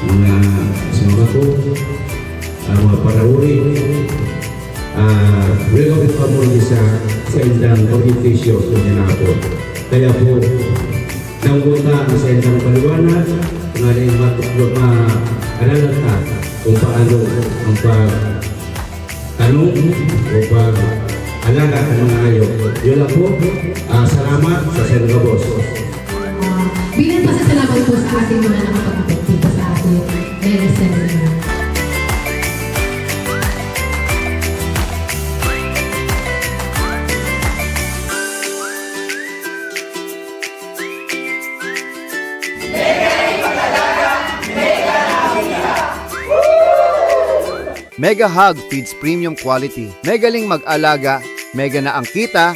mga kasama ko, mga parauri, welcome pa mo sa indang pag-ifisyo na ako. Kaya po, nangguta sa indang paliwanag, nga rin maalala ka kung paano ang pag-tanong o pag-alaga ng mga ayaw. Yun lang po, salamat sa Senador Boss. Bilang pasasalamat po sa ating mga nakapag-upit dito sa ating medicine. Mega Hug feeds premium quality. Megaling mag-alaga, mega na ang kita,